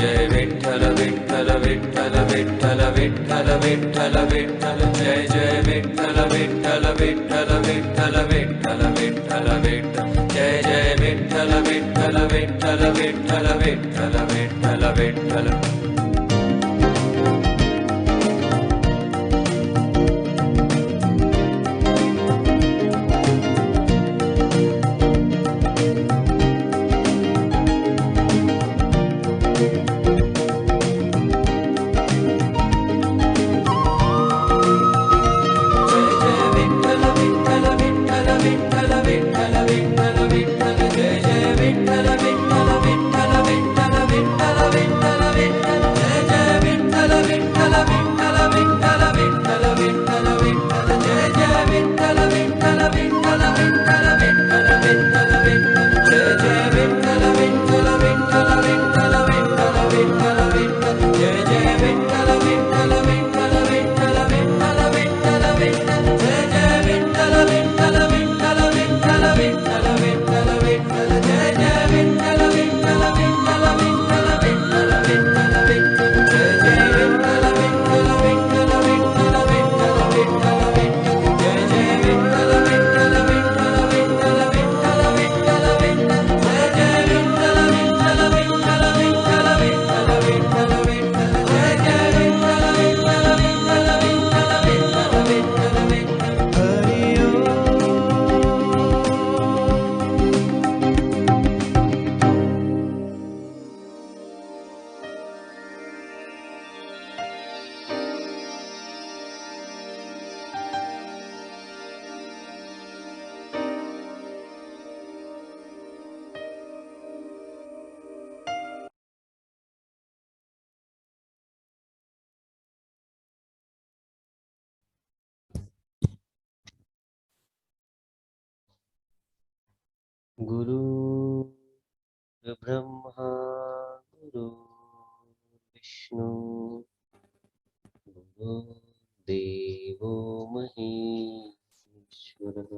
जय विठ्ठल विठ्ठल विठ्ठल विठ्ठल विठ्ठल विठ्ठल विठ्ठल जय जय विठ्ठल विठ्ठल विठ्ठल विठ्ठल विठ्ठल विठ्ठल विठ्ठल जय जय विठ्ठल विठ्ठल विठ्ठल विठ्ठल विठ्ठल विठ्ठल विठ्ठल। गुरु ब्रह्मा गुरु विष्णु गुरु देवो महेश्वरः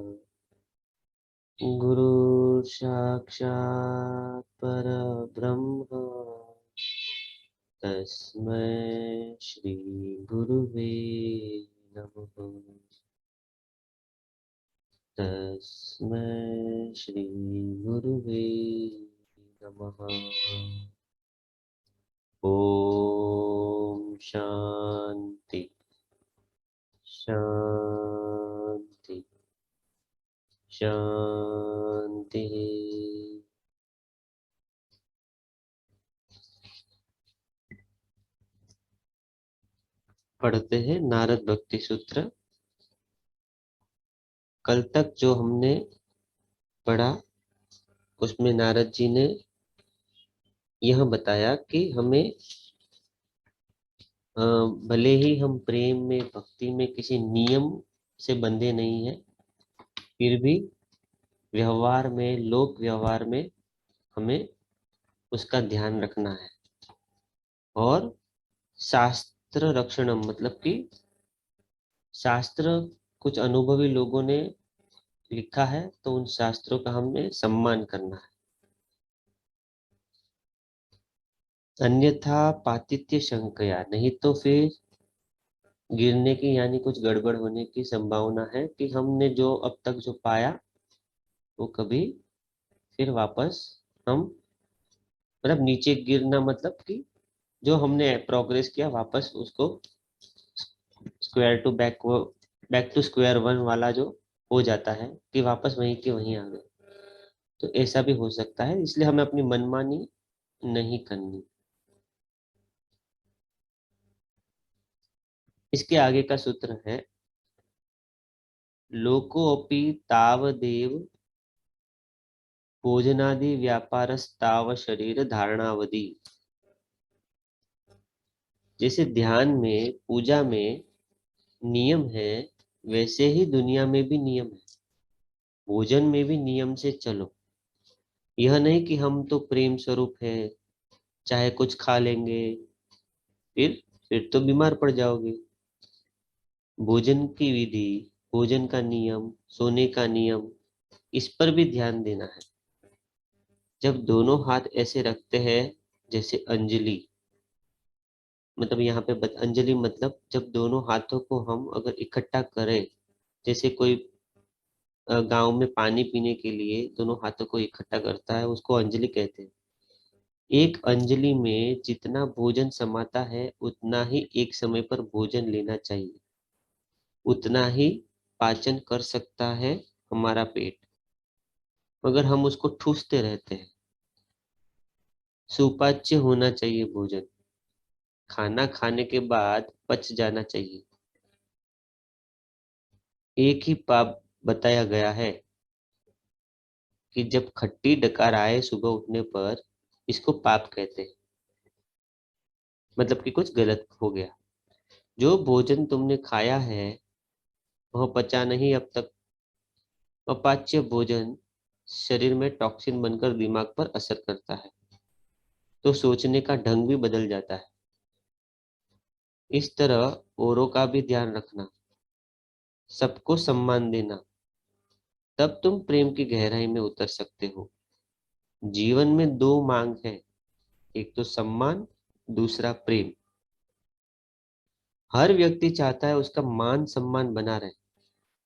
गुरु साक्षात् परब्रह्म तस्मै श्री गुरुवे नमः। तस्मै श्री गुरुवे नमः। ओम शांति शांति शांति। पढ़ते हैं नारद भक्ति सूत्र। कल तक जो हमने पढ़ा उसमें नारद जी ने यह बताया कि हमें भले ही हम प्रेम में भक्ति में किसी नियम से बंधे नहीं हैं, फिर भी व्यवहार में लोक व्यवहार में हमें उसका ध्यान रखना है। और शास्त्र रक्षणम मतलब कि शास्त्र कुछ अनुभवी लोगों ने लिखा है तो उन शास्त्रों का हमें सम्मान करना है। अन्यथा पातित्य शंकया, नहीं तो फिर गिरने की यानी कुछ गड़बड़ होने की संभावना है कि हमने जो अब तक जो पाया वो कभी फिर वापस हम मतलब नीचे गिरना मतलब कि जो हमने प्रोग्रेस किया वापस उसको square two back to square one वाला जो हो जाता है कि वापस वहीं के वहीं आ गए, तो ऐसा भी हो सकता है। इसलिए हमें अपनी मनमानी नहीं करनी। इसके आगे का सूत्र है लोकोपि तावदेव भोजनादि व्यापारस्ताव शरीर धारणावधि। जैसे ध्यान में पूजा में नियम है वैसे ही दुनिया में भी नियम है। भोजन में भी नियम से चलो। यह नहीं कि हम तो प्रेम स्वरूप है चाहे कुछ खा लेंगे फिर तो बीमार पड़ जाओगे। भोजन की विधि, भोजन का नियम, सोने का नियम, इस पर भी ध्यान देना है। जब दोनों हाथ ऐसे रखते हैं जैसे अंजलि, मतलब यहाँ पे अंजलि मतलब जब दोनों हाथों को हम अगर इकट्ठा करें, जैसे कोई गांव में पानी पीने के लिए दोनों हाथों को इकट्ठा करता है, उसको अंजलि कहते हैं। एक अंजलि में जितना भोजन समाता है उतना ही एक समय पर भोजन लेना चाहिए, उतना ही पाचन कर सकता है हमारा पेट। मगर हम उसको ठूसते रहते हैं। सुपाच्य होना चाहिए भोजन, खाना खाने के बाद पच जाना चाहिए। एक ही पाप बताया गया है कि जब खट्टी डकार आए सुबह उठने पर, इसको पाप कहते हैं, मतलब कि कुछ गलत हो गया। जो भोजन तुमने खाया है वह पचा नहीं अब तक। अपाच्य भोजन शरीर में टॉक्सिन बनकर दिमाग पर असर करता है, तो सोचने का ढंग भी बदल जाता है। इस तरह औरों का भी ध्यान रखना, सबको सम्मान देना, तब तुम प्रेम की गहराई में उतर सकते हो। जीवन में दो मांग है, एक तो सम्मान, दूसरा प्रेम। हर व्यक्ति चाहता है उसका मान सम्मान बना रहे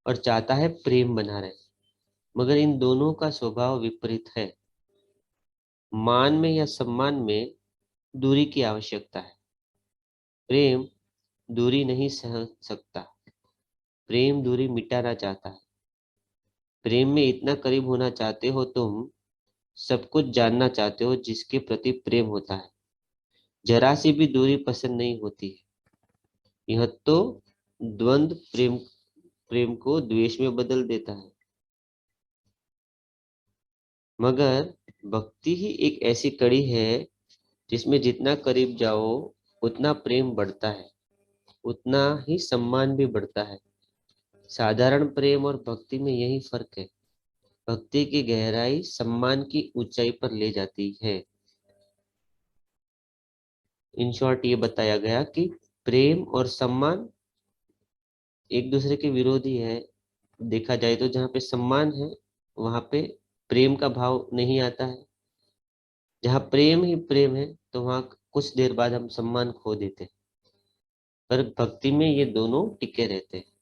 और चाहता है प्रेम बना रहे, मगर इन दोनों का स्वभाव विपरीत है। मान में या सम्मान में दूरी की आवश्यकता है, प्रेम दूरी नहीं सह सकता। प्रेम दूरी मिटाना चाहता है। प्रेम में इतना करीब होना चाहते हो तुम, सब कुछ जानना चाहते हो जिसके प्रति प्रेम होता है। जरा सी भी दूरी पसंद नहीं होती है। यह तो द्वंद्व प्रेम प्रेम को द्वेष में बदल देता है। मगर भक्ति ही एक ऐसी कड़ी है जिसमें जितना करीब जाओ उतना प्रेम बढ़ता है, उतना ही सम्मान भी बढ़ता है। साधारण प्रेम और भक्ति में यही फर्क है। भक्ति की गहराई सम्मान की ऊंचाई पर ले जाती है। इन शॉर्ट ये बताया गया कि प्रेम और सम्मान एक दूसरे के विरोधी है। देखा जाए तो जहाँ पे सम्मान है वहां पे प्रेम का भाव नहीं आता है। जहाँ प्रेम ही प्रेम है तो वहां कुछ देर बाद हम सम्मान खो देते हैं। पर भक्ति में ये दोनों टिके रहते हैं।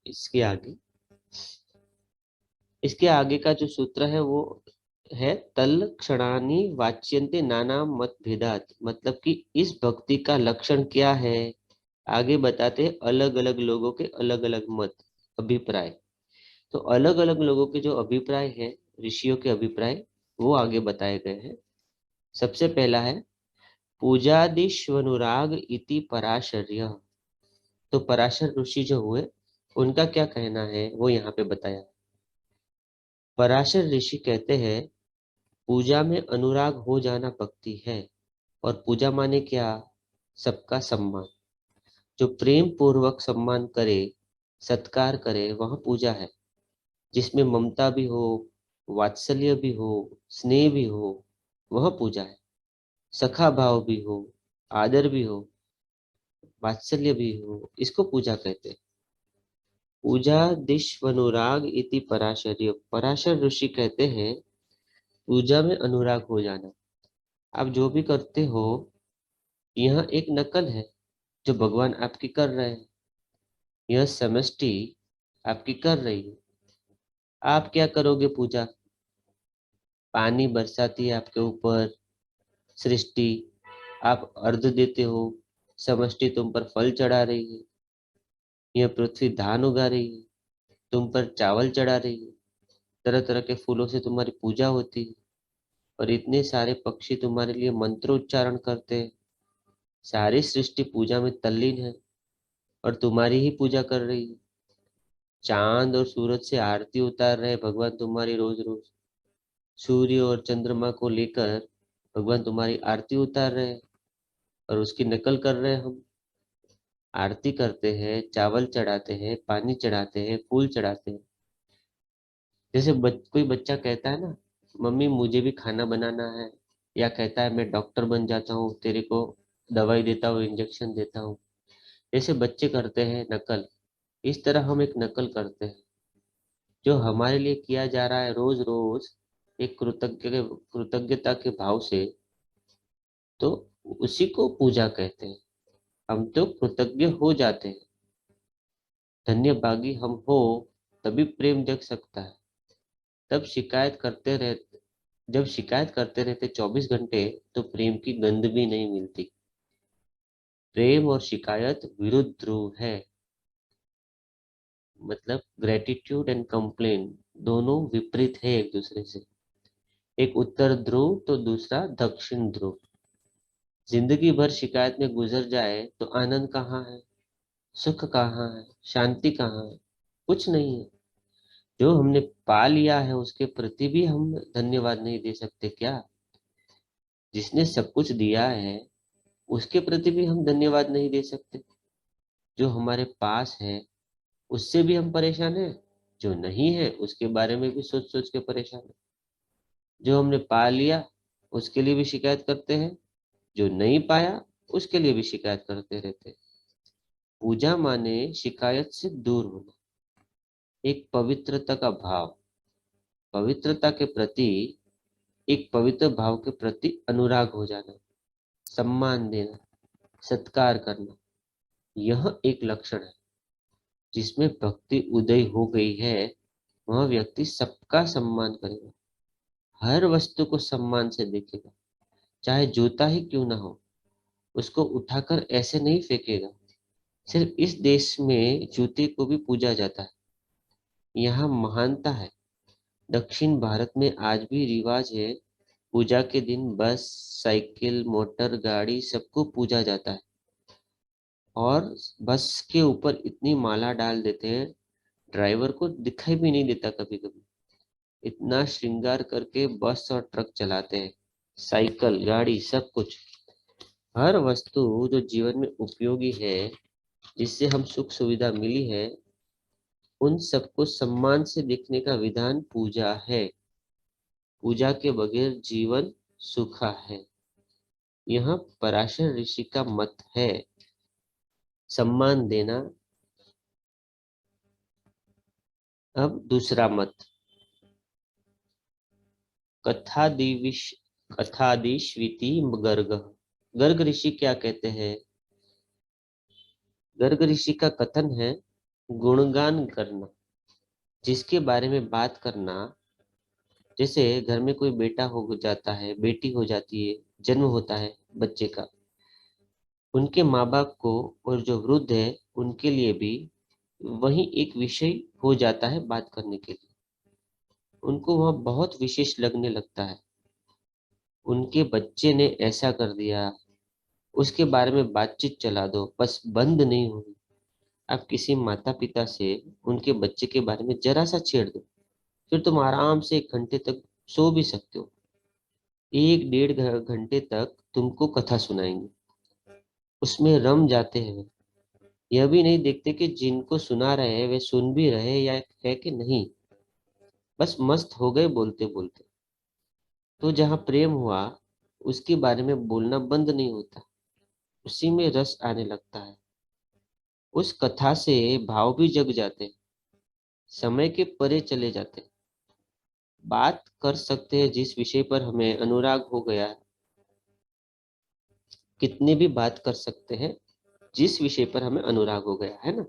इसके आगे इसके आगे का जो सूत्र है वो है तल क्षणानि वाच्यन्ते नाना मत भेदात, मतलब कि इस भक्ति का लक्षण क्या है। आगे बताते हैं अलग अलग लोगों के अलग अलग मत, अभिप्राय। तो अलग अलग लोगों के जो अभिप्राय है, ऋषियों के अभिप्राय, वो आगे बताए गए हैं। सबसे पहला है पूजादिश्वनुराग इति पराशर्य। तो पराशर ऋषि जो हुए उनका क्या कहना है वो यहाँ पे बताया। पराशर ऋषि कहते हैं पूजा में अनुराग हो जाना भक्ति है। और पूजा माने क्या? सबका सम्मान। जो प्रेम पूर्वक सम्मान करे, सत्कार करे, वह पूजा है। जिसमें ममता भी हो, वात्सल्य भी हो, स्नेह भी हो, वह पूजा है। सखा भाव भी हो, आदर भी हो, वात्सल्य भी हो, इसको पूजा कहते हैं। पूजा दिश्वनुराग इति पराशर्य। पराशर ऋषि कहते हैं पूजा में अनुराग हो जाना। आप जो भी करते हो यह एक नकल है जो भगवान आपकी कर रहे हैं। यह समष्टि आपकी कर रही है। आप क्या करोगे? पूजा, पानी बरसाती है आपके ऊपर सृष्टि, आप अर्घ देते हो, समष्टि तुम पर फल चढ़ा रही है। यह पृथ्वी धान उगा रही है, तुम पर चावल चढ़ा रही है। तरह तरह के फूलों से तुम्हारी पूजा होती है। और इतने सारे पक्षी तुम्हारे लिए मंत्रोच्चारण करते हैं। सारी सृष्टि पूजा में तल्लीन है और तुम्हारी ही पूजा कर रही है। चांद और सूरज से आरती उतार रहे भगवान तुम्हारी रोज रोज। सूर्य और चंद्रमा को लेकर भगवान तुम्हारी आरती उतार रहे हैं और उसकी नकल कर रहे हैं हम। आरती करते हैं, चावल चढ़ाते हैं, पानी चढ़ाते हैं, फूल चढ़ाते हैं। जैसे कोई बच्चा कहता है ना, मम्मी मुझे भी खाना बनाना है, या कहता है मैं डॉक्टर बन जाता हूँ, तेरे को दवाई देता हूँ, इंजेक्शन देता हूँ। जैसे बच्चे करते हैं नकल, इस तरह हम एक नकल करते हैं। जो हमारे लिए किया जा रहा है रोज रोज, एक कृतज्ञता के भाव से तो उसी को पूजा कहते हैं। हम तो कृतज्ञ हो जाते हैं, धन्यभागी हम हो, तभी प्रेम जग सकता है। तब शिकायत करते रहते जब शिकायत करते रहते 24 घंटे, तो प्रेम की गंध भी नहीं मिलती। प्रेम और शिकायत विरुद्ध ध्रुव है। मतलब ग्रेटिट्यूड एंड कंप्लेन दोनों विपरीत है एक दूसरे से। एक उत्तर ध्रुव तो दूसरा दक्षिण ध्रुव। जिंदगी भर शिकायत में गुजर जाए तो आनंद कहाँ है, सुख कहाँ है, शांति कहाँ है? कुछ नहीं है। जो हमने पा लिया है उसके प्रति भी हम धन्यवाद नहीं दे सकते क्या? जिसने सब कुछ दिया है उसके प्रति भी हम धन्यवाद नहीं दे सकते? जो हमारे पास है उससे भी हम परेशान हैं, जो नहीं है उसके बारे में भी सोच सोच के परेशान है। जो हमने पा लिया उसके लिए भी शिकायत करते हैं, जो नहीं पाया उसके लिए भी शिकायत करते रहते हैं। पूजा माने शिकायत से दूर होना, एक पवित्रता का भाव, पवित्रता के प्रति, एक पवित्र भाव के प्रति अनुराग हो जाना, सम्मान देना, सत्कार करना, यह एक लक्षण है। जिसमें भक्ति उदय हो गई है वह व्यक्ति सबका सम्मान करेगा, हर वस्तु को सम्मान से देखेगा, चाहे जूता ही क्यों ना हो उसको उठाकर ऐसे नहीं फेंकेगा। सिर्फ इस देश में जूते को भी पूजा जाता है, यहाँ महानता है। दक्षिण भारत में आज भी रिवाज है, पूजा के दिन बस, साइकिल, मोटर गाड़ी सबको पूजा जाता है। और बस के ऊपर इतनी माला डाल देते हैं, ड्राइवर को दिखाई भी नहीं देता कभी कभी। इतना श्रृंगार करके बस और ट्रक चलाते हैं, साइकिल गाड़ी सब कुछ। हर वस्तु जो जीवन में उपयोगी है, जिससे हम सुख सुविधा मिली है, उन सबको सम्मान से देखने का विधान पूजा है। पूजा के बगैर जीवन सूखा है। यह पराशर ऋषि का मत है, सम्मान देना। अब दूसरा मत, कथादिविश कथादिश्विति गर्ग। गर्ग ऋषि क्या कहते हैं? गर्ग ऋषि का कथन है, गुणगान करना, जिसके बारे में बात करना। जैसे घर में कोई बेटा हो जाता है, बेटी हो जाती है, जन्म होता है बच्चे का, उनके माँ बाप को और जो वृद्ध है उनके लिए भी वही एक विषय हो जाता है बात करने के लिए। उनको वह बहुत विशेष लगने लगता है। उनके बच्चे ने ऐसा कर दिया, उसके बारे में बातचीत चला दो, बस बंद नहीं होगी। आप किसी माता पिता से उनके बच्चे के बारे में जरा सा छेड़ दो, फिर तुम आराम से 1 घंटे तक सो भी सकते हो। 1 डेढ़ घंटे तक तुमको कथा सुनाएंगे, उसमें रम जाते हैं। यह भी नहीं देखते कि जिनको सुना रहे हैं वे सुन भी रहे या है कि नहीं, बस मस्त हो गए बोलते बोलते। तो जहाँ प्रेम हुआ उसके बारे में बोलना बंद नहीं होता, उसी में रस आने लगता है। उस कथा से भाव भी जग जाते हैं, समय के परे चले जाते हैं। बात कर सकते हैं जिस विषय पर हमें अनुराग हो गया है। कितने भी बात कर सकते हैं जिस विषय पर हमें अनुराग हो गया है ना।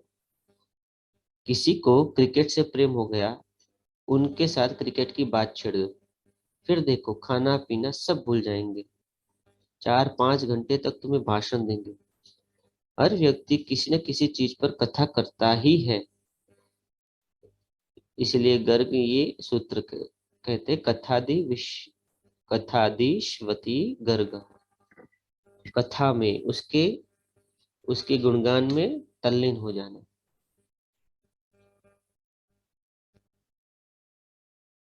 किसी को क्रिकेट से प्रेम हो गया, उनके साथ क्रिकेट की बात छेड़ दो, फिर देखो खाना पीना सब भूल जाएंगे। 4-5 घंटे तक तुम्हें भाषण देंगे। हर व्यक्ति किसी न किसी चीज पर कथा करता ही है। इसलिए गर्ग ये सूत्र कहते कथादिश्वती गर्ग। कथा में उसके उसके गुणगान में तल्लीन हो जाना।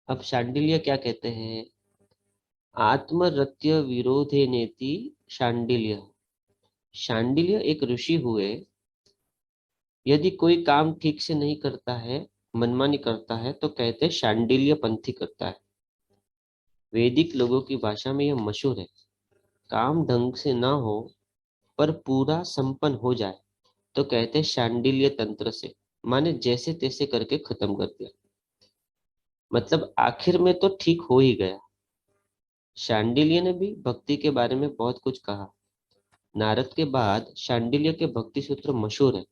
अब शांडिल्य क्या कहते हैं? आत्मरत्य विरोधे नेति शांडिल्य। शांडिल्य एक ऋषि हुए। यदि कोई काम ठीक से नहीं करता है, मनमानी करता है, तो कहते हैं शांडिल्य पंथी करता है। वैदिक लोगों की भाषा में यह मशहूर है। काम ढंग से ना हो पर पूरा संपन्न हो जाए तो कहते हैं शांडिल्य तंत्र से, माने जैसे तैसे करके खत्म कर दिया। मतलब आखिर में तो ठीक हो ही गया, शांडिल्य ने भी भक्ति के बारे में बहुत कुछ कहा। नारद के बाद शांडिल्य के भक्ति सूत्र मशहूर है।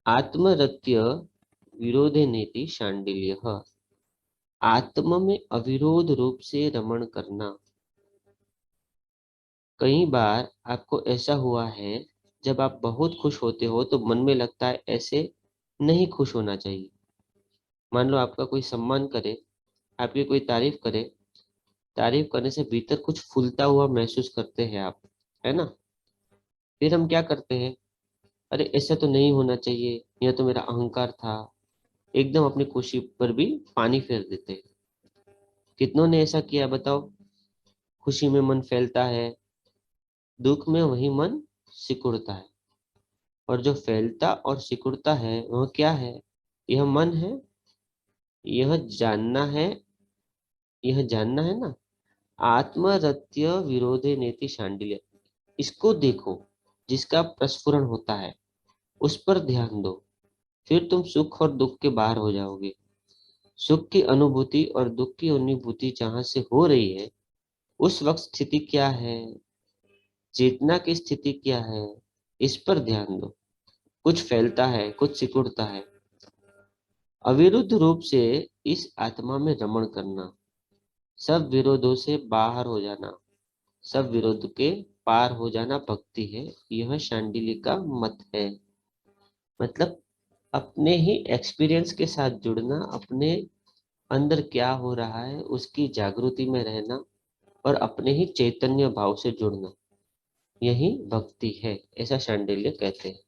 आत्मरत्य विरोधे नेति शांडिल्य। आत्म में अविरोध रूप से रमण करना। कई बार आपको ऐसा हुआ है, जब आप बहुत खुश होते हो तो मन में लगता है ऐसे नहीं खुश होना चाहिए। मान लो आपका कोई सम्मान करे, आपकी कोई तारीफ करे, तारीफ करने से भीतर कुछ फूलता हुआ महसूस करते हैं आप, है ना। फिर हम क्या करते हैं, अरे ऐसा तो नहीं होना चाहिए, यह तो मेरा अहंकार था। एकदम अपनी खुशी पर भी पानी फेर देते हैं। कितनों ने ऐसा किया बताओ। खुशी में मन फैलता है, दुख में वही मन सिकुड़ता है। और जो फैलता और सिकुड़ता है वह क्या है? यह मन है। यह जानना है, यह जानना है ना। आत्मरत्य विरोधे नेति शांडिल्य। इसको देखो, जिसका प्रस्फुरण होता है उस पर ध्यान दो। फिर तुम सुख और दुख के बाहर हो जाओगे। सुख की अनुभूति और दुख की अनुभूति जहां से हो रही है, उस वक्त स्थिति क्या है, चेतना की स्थिति क्या है, इस पर ध्यान दो। कुछ फैलता है, कुछ सिकुड़ता है। अविरुद्ध रूप से इस आत्मा में रमण करना, सब विरोधों से बाहर हो जाना, सब विरोध के पार हो जाना भक्ति है। यह शांडिल्य का मत है। मतलब अपने ही एक्सपीरियंस के साथ जुड़ना, अपने अंदर क्या हो रहा है उसकी जागृति में रहना और अपने ही चैतन्य भाव से जुड़ना, यही भक्ति है, ऐसा शांडिल्य कहते हैं।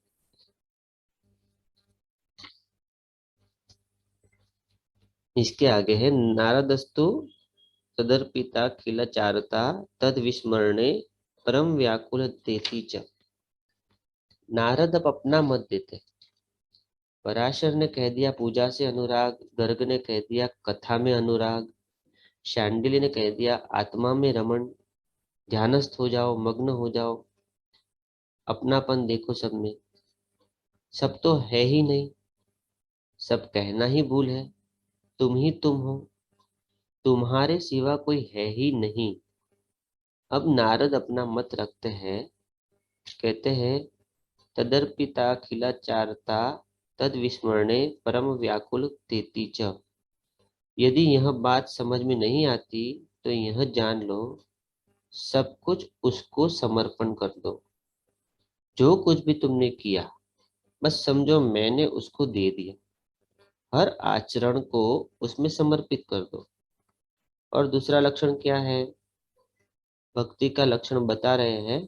इसके आगे है नारदस्तु तदर्पिता खिलचारता तद विस्मरणे परम व्याकुल तेति च। नारद अब अपना मत देते हैं। पराशर ने कह दिया पूजा से अनुराग, गर्ग ने कह दिया कथा में अनुराग, शांडिल्य ने कह दिया आत्मा में रमण, ध्यानस्थ हो जाओ, मग्न हो जाओ, अपनापन देखो सब में। सब तो है ही नहीं, सब कहना ही भूल है, तुम ही तुम हो, तुम्हारे सिवा कोई है ही नहीं। अब नारद अपना मत रखते हैं, कहते हैं तदर्पिता खिलाचारता तद विस्मरणे परम व्याकुल तेति च। यदि यह बात समझ में नहीं आती तो यह जान लो, सब कुछ उसको समर्पण कर दो। जो कुछ भी तुमने किया, बस समझो मैंने उसको दे दिया। हर आचरण को उसमें समर्पित कर दो। और दूसरा लक्षण क्या है, भक्ति का लक्षण बता रहे हैं।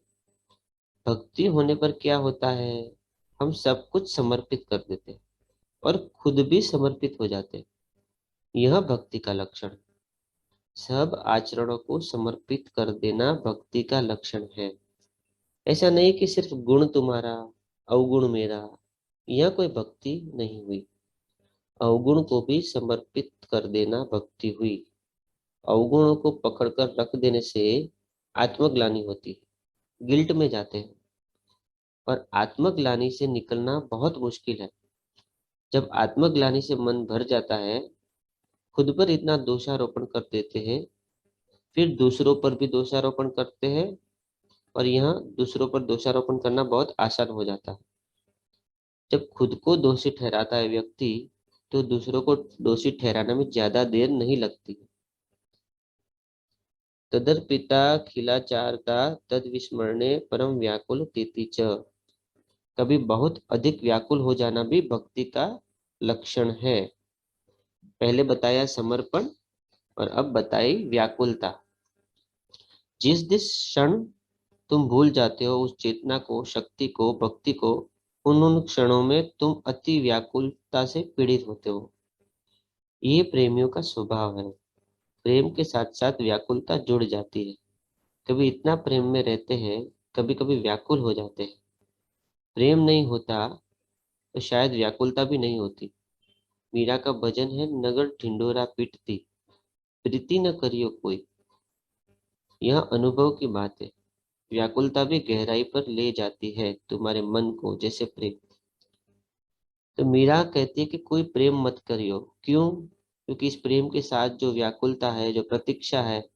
भक्ति होने पर क्या होता है, हम सब कुछ समर्पित कर देते हैं और खुद भी समर्पित हो जाते हैं। यह भक्ति का लक्षण है। सब आचरणों को समर्पित कर देना भक्ति का लक्षण है। ऐसा नहीं कि सिर्फ गुण तुम्हारा, अवगुण मेरा, यह कोई भक्ति नहीं हुई। अवगुण को भी समर्पित कर देना भक्ति हुई। अवगुणों को पकड़कर रख देने से आत्मग्लानि होती है, गिल्ट में जाते हैं। और आत्मग्लानि से निकलना बहुत मुश्किल है। जब आत्मग्लानि से मन भर जाता है, खुद पर इतना दोषारोपण कर देते हैं, फिर दूसरों पर भी दोषारोपण करते हैं। और यहाँ दूसरों पर दोषारोपण करना बहुत आसान हो जाता है। जब खुद को दोषी ठहराता है व्यक्ति, तो दूसरों को दोषी ठहराने में ज्यादा देर नहीं लगती। तदर्पिता खिलाचारता तद विस्मरणे परम व्याकुल तेति च। कभी बहुत अधिक व्याकुल हो जाना भी भक्ति का लक्षण है। पहले बताया समर्पण और अब बताई व्याकुलता। जिस जिस क्षण तुम भूल जाते हो उस चेतना को, शक्ति को, भक्ति को, उन क्षणों में तुम अति व्याकुलता से पीड़ित होते हो। ये प्रेमियों का स्वभाव है। प्रेम के साथ साथ व्याकुलता जुड़ जाती है। कभी इतना प्रेम में रहते हैं, कभी कभी व्याकुल हो जाते हैं। प्रेम नहीं होता तो शायद व्याकुलता भी नहीं होती। मीरा का भजन है, नगर ढिंडोरा पीटती, प्रीति न करियो कोई। यह अनुभव की बात है। व्याकुलता भी गहराई पर ले जाती है तुम्हारे मन को, जैसे प्रेम। तो मीरा कहती है कि कोई प्रेम मत करियो। क्यों? क्योंकि इस प्रेम के साथ जो व्याकुलता है, जो प्रतीक्षा है,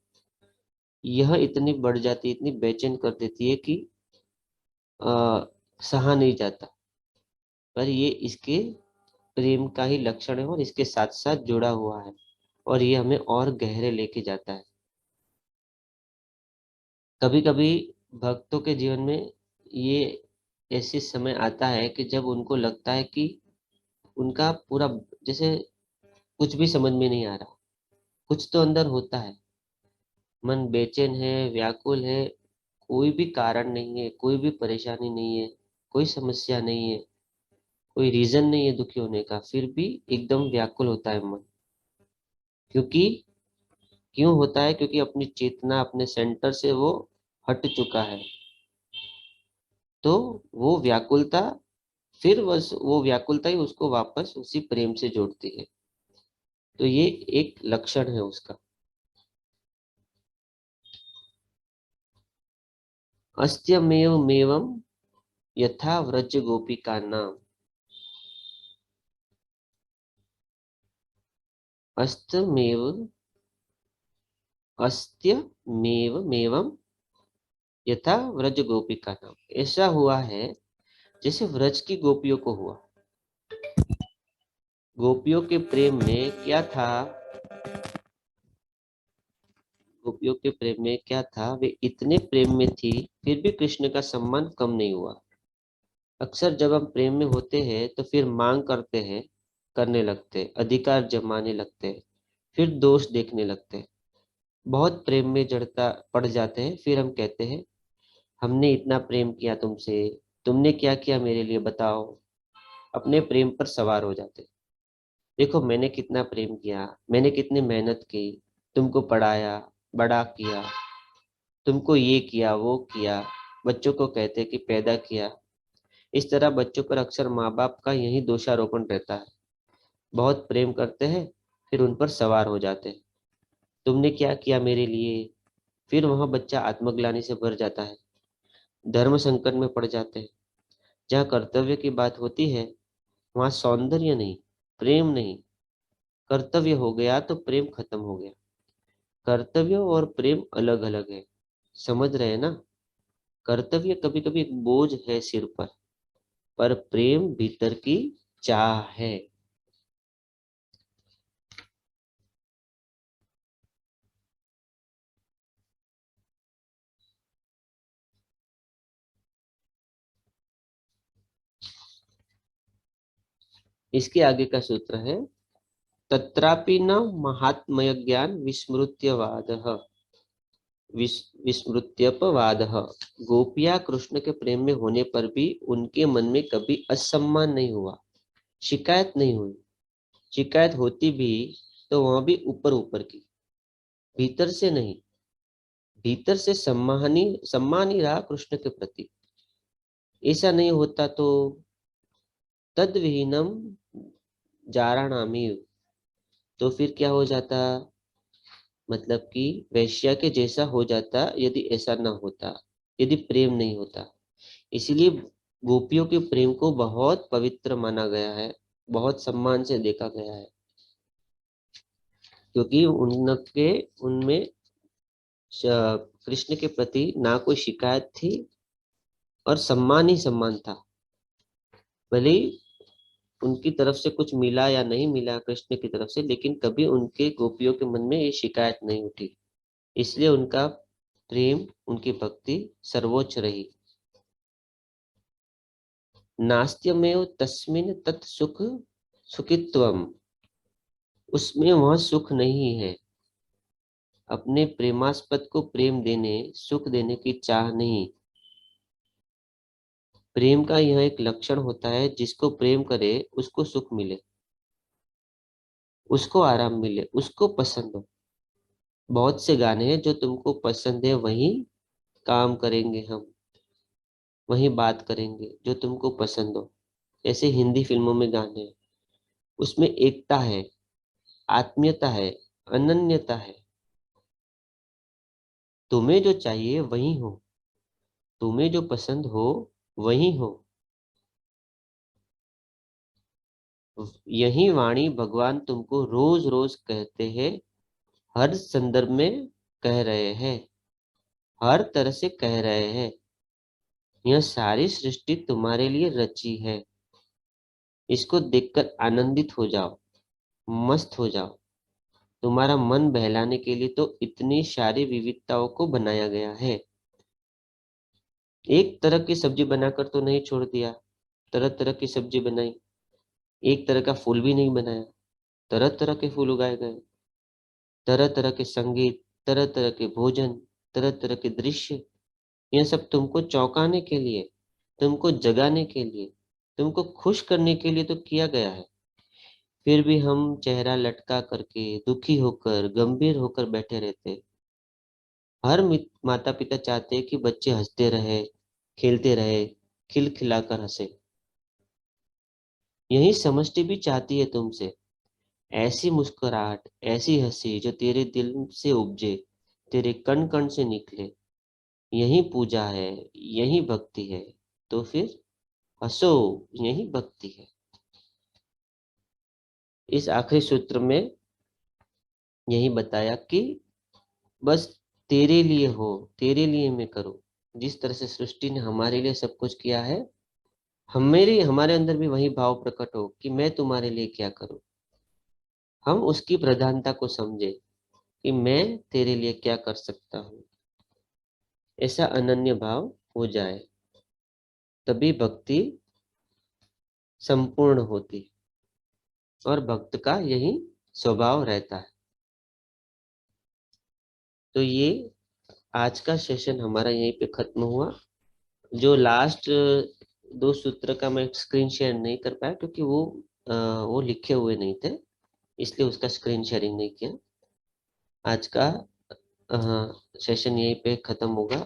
यह इतनी बढ़ जाती, इतनी बेचैन कर देती है कि सहा नहीं जाता। पर ये इसके प्रेम का ही लक्षण है और इसके साथ साथ जुड़ा हुआ है, और ये हमें और गहरे लेके जाता है। कभी कभी भक्तों के जीवन में ये ऐसे समय आता है कि जब उनको लगता है कि उनका पूरा, जैसे कुछ भी समझ में नहीं आ रहा, कुछ तो अंदर होता है, मन बेचैन है, व्याकुल है, कोई भी कारण नहीं है, कोई भी परेशानी नहीं है, कोई समस्या नहीं है, कोई रीजन नहीं है दुखी होने का, फिर भी एकदम व्याकुल होता है मन। क्योंकि क्यों होता है? क्योंकि अपनी चेतना, अपने सेंटर से वो हट चुका है। तो वो व्याकुलता, फिर बस वो व्याकुलता ही उसको वापस उसी प्रेम से जोड़ती है। तो ये एक लक्षण है उसका। अस्त्यमेव मेवम यथा व्रज गोपिका नाम। अस्तमेव अस्त्यमेव मेवम यथा व्रज गोपिका नाम। ऐसा हुआ है जैसे व्रज की गोपियों को हुआ। गोपियों के प्रेम में क्या था? गोपियों के प्रेम में क्या था? वे इतने प्रेम में थी, फिर भी कृष्ण का सम्मान कम नहीं हुआ। अक्सर जब हम प्रेम में होते हैं तो फिर मांग करते हैं, करने लगते हैं, अधिकार जमाने लगते हैं, फिर दोष देखने लगते हैं। बहुत प्रेम में जड़ता पड़ जाते हैं, फिर हम कहते हैं हमने इतना प्रेम किया तुमसे, तुमने क्या किया मेरे लिए बताओ। अपने प्रेम पर सवार हो जाते हैं। देखो मैंने कितना प्रेम किया, मैंने कितनी मेहनत की, तुमको पढ़ाया, बड़ा किया, तुमको ये किया वो किया। बच्चों को कहते कि पैदा किया। इस तरह बच्चों पर अक्सर माँ बाप का यही दोषारोपण रहता है। बहुत प्रेम करते हैं, फिर उन पर सवार हो जाते हैं, तुमने क्या किया मेरे लिए। फिर वह बच्चा आत्मग्लानि से भर जाता है, धर्म संकट में पड़ जाते हैं। जहाँ कर्तव्य की बात होती है, वहाँ सौंदर्य नहीं, प्रेम नहीं। कर्तव्य हो गया तो प्रेम खत्म हो गया। कर्तव्य और प्रेम अलग अलग है, समझ रहे हैं ना? कर्तव्य कभी कभी एक बोझ है सिर पर प्रेम भीतर की चाह है। इसके आगे का सूत्र है, तत्रापि न महात्मय ज्ञान विस्मृत्यवादः। विस्मृत्यपवादः। गोपियां कृष्ण के प्रेम में होने पर भी उनके मन में कभी असम्मान नहीं हुआ, शिकायत नहीं हुई। शिकायत होती भी तो वह भी ऊपर ऊपर की, भीतर से नहीं। भीतर से सम्मान ही रहा कृष्ण के प्रति। ऐसा नहीं होता तो तद्विहीनम जाराणामिव, तो फिर क्या हो जाता? मतलब कि वैश्या के जैसा हो जाता यदि ऐसा ना होता, यदि प्रेम नहीं होता। इसलिए गोपियों के प्रेम को बहुत पवित्र माना गया है, बहुत सम्मान से देखा गया है, क्योंकि उनके उनमें कृष्ण के प्रति ना कोई शिकायत थी और सम्मान ही सम्मान था। भले ही उनकी तरफ से कुछ मिला या नहीं मिला कृष्ण की तरफ से, लेकिन कभी उनके गोपियों के मन में ये शिकायत नहीं उठी। इसलिए उनका प्रेम, उनकी भक्ति सर्वोच्च रही। नास्त्यमेव तस्मिन् तत् सुख सुखित्वम, उसमें वह सुख नहीं है। अपने प्रेमास्पद को प्रेम देने, सुख देने की चाह नहीं। प्रेम का यह एक लक्षण होता है, जिसको प्रेम करे उसको सुख मिले, उसको आराम मिले, उसको पसंद हो। बहुत से गाने हैं जो तुमको पसंद है, वही काम करेंगे हम, वही बात करेंगे जो तुमको पसंद हो। ऐसे हिंदी फिल्मों में गाने हैं, उसमें एकता है, आत्मीयता है, अनन्यता है। तुम्हें जो चाहिए वही हो, तुम्हें जो पसंद हो वही हो। यही वाणी भगवान तुमको रोज रोज कहते हैं, हर संदर्भ में कह रहे हैं। हर तरह से कह रहे हैं, यह सारी सृष्टि तुम्हारे लिए रची है। इसको देखकर आनंदित हो जाओ, मस्त हो जाओ। तुम्हारा मन बहलाने के लिए तो इतनी सारी विविधताओं को बनाया गया है। एक तरह की सब्जी बनाकर तो नहीं छोड़ दिया, तरह तरह की सब्जी बनाई। एक तरह का फूल भी नहीं बनाया, तरह तरह के फूल उगाए गए। तरह तरह के संगीत, तरह तरह के भोजन, तरह तरह के दृश्य, यह सब तुमको चौंकाने के लिए, तुमको जगाने के लिए, तुमको खुश करने के लिए तो किया गया है। फिर भी हम चेहरा लटका करके, दुखी होकर, गंभीर होकर बैठे रहते हैं। हर माता पिता चाहते हैं कि बच्चे हंसते रहे, खेलते रहे, खिलखिलाकर हंसे। यही समष्टि भी चाहती है तुमसे, ऐसी मुस्कुराहट, ऐसी हंसी जो तेरे दिल से उपजे, तेरे कण कण से निकले। यही पूजा है, यही भक्ति है। तो फिर हंसो, यही भक्ति है। इस आखिरी सूत्र में यही बताया कि बस तेरे लिए हो, तेरे लिए मैं करूं। जिस तरह से सृष्टि ने हमारे लिए सब कुछ किया है, हमारे अंदर भी वही भाव प्रकट हो कि मैं तुम्हारे लिए क्या करूं। हम उसकी प्रधानता को समझे कि मैं तेरे लिए क्या कर सकता हूँ। ऐसा अनन्य भाव हो जाए, तभी भक्ति संपूर्ण होती है। और भक्त का यही स्वभाव रहता है। तो ये आज का सेशन हमारा यहीं पे खत्म हुआ। जो लास्ट दो सूत्र का मैं स्क्रीन शेयर नहीं कर पाया, क्योंकि वो लिखे हुए नहीं थे, इसलिए उसका स्क्रीन शेयरिंग नहीं किया। आज का सेशन यहीं पे खत्म होगा।